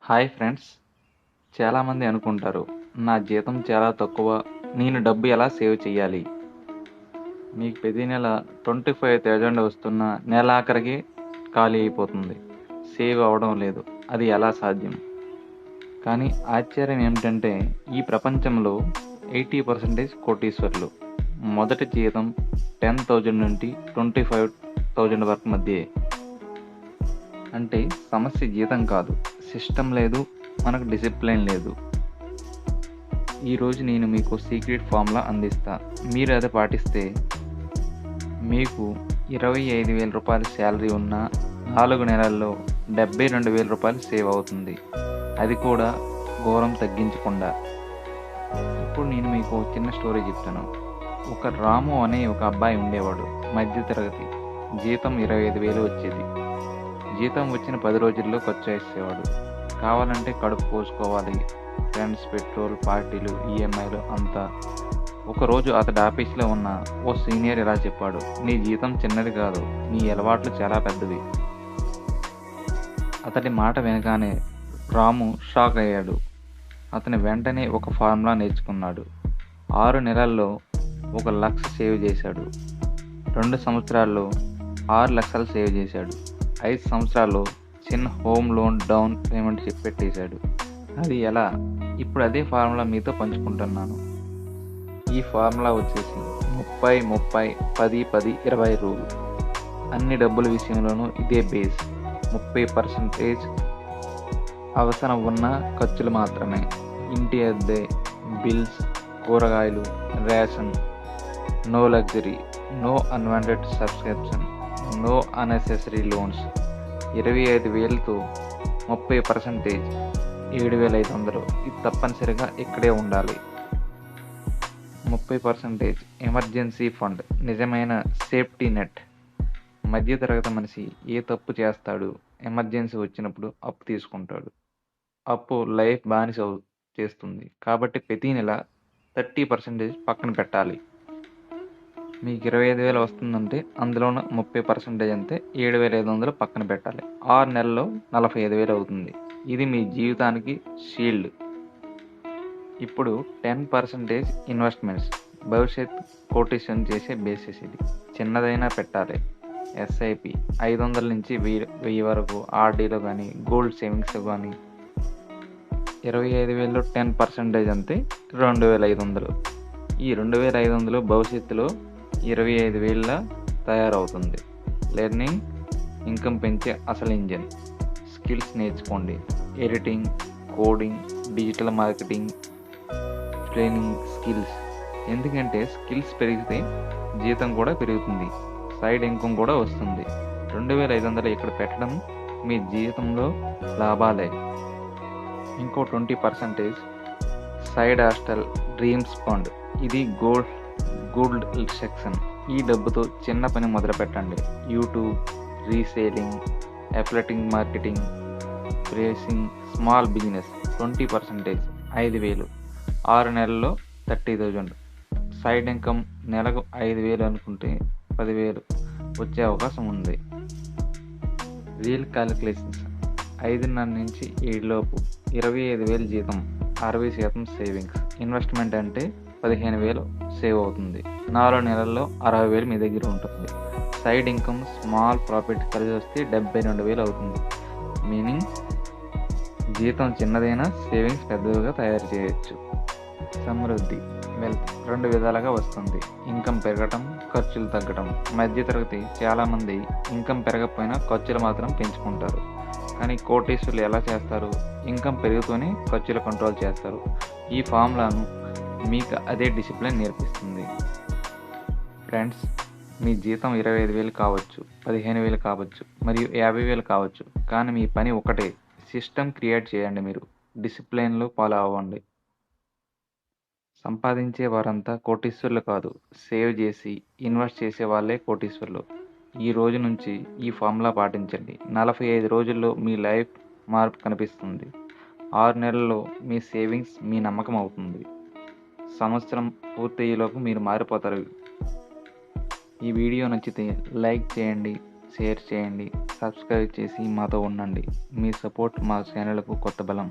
Hi friends, చాలామంది అనుకుంటారు నా జీతం చాలా తక్కువ, నేను డబ్బు ఎలా సేవ్ చేయాలి. మీకు ప్రతి నెల 25,000 వస్తున్న నెలాఖరికి ఖాళీ అయిపోతుంది, సేవ్ అవ్వడం లేదు. అది ఎలా సాధ్యం? కానీ ఆశ్చర్యం ఏమిటంటే ఈ ప్రపంచంలో 80% కోటీశ్వర్లు. మొదటి జీతం 10,000 నుండి 25,000 వరకు మధ్యే. అంటే సమస్య జీతం కాదు, సిస్టమ్ లేదు, మనకు డిసిప్లిన్ లేదు. ఈరోజు నేను మీకు సీక్రెట్ ఫార్ములా అందిస్తా. మీరు అది పాటిస్తే మీకు 25,000 రూపాయల శాలరీ ఉన్న 4 నెలల్లో 72,000 రూపాయలు సేవ్ అవుతుంది. అది కూడా ఘోరం తగ్గించకుండా. ఇప్పుడు నేను మీకు చిన్న స్టోరీ చెప్తాను. ఒక రాము అనే ఒక అబ్బాయి ఉండేవాడు, మధ్యతరగతి. జీతం 25,000 వచ్చేది. జీతం వచ్చిన 10 రోజుల్లో ఖర్చు వేసేవాడు. కావాలంటే కడుపు కోసుకోవాలి, ఫ్రెండ్స్, పెట్రోల్, పార్టీలు, ఈఎంఐలు అంతా. ఒకరోజు అతడి ఆఫీస్లో ఉన్న ఓ సీనియర్ ఇలా చెప్పాడు, నీ జీతం చిన్నది కాదు, నీ అలవాట్లు చాలా పెద్దవి. అతడి మాట వినగానే రాము షాక్ అయ్యాడు. అతను వెంటనే ఒక ఫార్ములా నేర్చుకున్నాడు. 6 నెలల్లో 1,00,000 సేవ్ చేశాడు. 2 సంవత్సరాల్లో 6 లక్షలు సేవ్ చేశాడు. 5 సంవత్సరాల్లో చిన్న హోమ్ లోన్ డౌన్ పేమెంట్ పెట్టేశాడు. అది ఎలా? ఇప్పుడు అదే ఫార్ములా మీతో పంచుకుంటున్నాను. ఈ ఫార్ములా వచ్చేసి 30-30-10-10-20 రూల్. అన్ని డబ్బుల విషయంలోనూ ఇదే బేస్. 30% అవసరం ఉన్న ఖర్చులు మాత్రమే. ఇంటి అద్దె, బిల్స్, కూరగాయలు, రేషన్. No luxury, no unwanted subscription, no unnecessary loans. 25,000తో 30%, 7,500. ఇది తప్పనిసరిగా ఇక్కడే ఉండాలి. 30% ఎమర్జెన్సీ ఫండ్, నిజమైన సేఫ్టీ నెట్. మధ్యతరగతి మనిషి ఏ తప్పు చేస్తాడు? ఎమర్జెన్సీ వచ్చినప్పుడు అప్పు తీసుకుంటాడు. అప్పు లైఫ్ బానిస చేస్తుంది. కాబట్టి ప్రతి నెల 30% పక్కన పెట్టాలి. మీకు 25,000 వస్తుందంటే అందులోన 30% అంతే, 7,500 పక్కన పెట్టాలి. 6 నెలల్లో 45,000 అవుతుంది. ఇది మీ జీవితానికి షీల్డ్. ఇప్పుడు 10% ఇన్వెస్ట్మెంట్స్, భవిష్యత్ కోటేషన్ చేసే బేసిస్ ఇది. చిన్నదైనా పెట్టాలి. ఎస్ఐపి 500 నుంచి 1000 వరకు, ఆర్డీలో కానీ, గోల్డ్ సేవింగ్స్ కానీ. 25,000లో 10% అంతే, 2,500. ఈ 2,500 భవిష్యత్తులో 25,000 తయారవుతుంది. లెర్నింగ్, ఇన్కమ్ పెంచే అసలు ఇంజిన్. స్కిల్స్ నేర్చుకోండి. Editing, coding, digital marketing, training skills. ఎందుకంటే స్కిల్స్ పెరిగితే జీతం కూడా పెరుగుతుంది, సైడ్ ఇన్కమ్ కూడా వస్తుంది. 2,500 ఇక్కడ పెట్టడం మీ జీతంలో లాభాలే. ఇంకో 20% సైడ్ హాస్టల్, డ్రీమ్స్ ఫండ్. ఇది గోల్డ్ సెక్షన్. ఈ డబ్బుతో చిన్న పని మొదలు పెట్టండి. YouTube, reselling, affiliating marketing, pricing, small business. 20% 5,000, 6 నెలల్లో 30,000. సైడ్ ఇన్కమ్ నెలకు 5,000 అనుకుంటే 10,000 వచ్చే అవకాశం ఉంది. Real calculations. 5.5 నుంచి 7 లోపు 25,000 జీతం, 60% సేవింగ్స్. ఇన్వెస్ట్మెంట్ అంటే 15,000 సేవ్ అవుతుంది. 4 నెలల్లో 60,000 మీ దగ్గర ఉంటుంది. సైడ్ ఇన్కమ్, స్మాల్ ప్రాఫిట్ కలిసి వస్తే 72,000 అవుతుంది. మీనింగ్ జీతం చిన్నదైనా సేవింగ్స్ పెద్దవిగా తయారు చేయొచ్చు. సమృద్ధి, వెల్త్ 2 విధాలుగా వస్తుంది. ఇన్కమ్ పెరగటం, ఖర్చులు తగ్గటం. మధ్యతరగతి చాలామంది ఇన్కమ్ పెరగకపోయినా ఖర్చులు మాత్రం పెంచుకుంటారు. కానీ కోటీశ్వర్లు ఎలా చేస్తారు? ఇన్కమ్ పెరుగుతూనే ఖర్చులు కంట్రోల్ చేస్తారు. ఈ ఫార్ములాను మీకు అదే డిసిప్లిన్ నేర్పిస్తుంది. ఫ్రెండ్స్, మీ జీతం 25,000 కావచ్చు, 15,000 కావచ్చు, మరియు 50,000 కావచ్చు. కానీ మీ పని ఒకటే, సిస్టమ్ క్రియేట్ చేయండి. మీరు డిసిప్లిన్లో ఫాలో అవ్వండి. సంపాదించే వారంతా కోటీశ్వర్లు కాదు, సేవ్ చేసి ఇన్వెస్ట్ చేసే వాళ్ళే కోటీశ్వర్లు. ఈ రోజు నుంచి ఈ ఫార్ములా పాటించండి. 45 రోజుల్లో మీ లైఫ్ మార్పు కనిపిస్తుంది. 6 నెలల్లో మీ సేవింగ్స్ మీ నమ్మకం అవుతుంది. సంవత్సరం పూర్తయ్యేలోపు మీరు మారిపోతారు. ఈ వీడియో నచ్చితే లైక్ చేయండి, షేర్ చేయండి, సబ్స్క్రైబ్ చేసి మాతో ఉండండి. మీ సపోర్ట్ మా ఛానల్కు కొత్త బలం.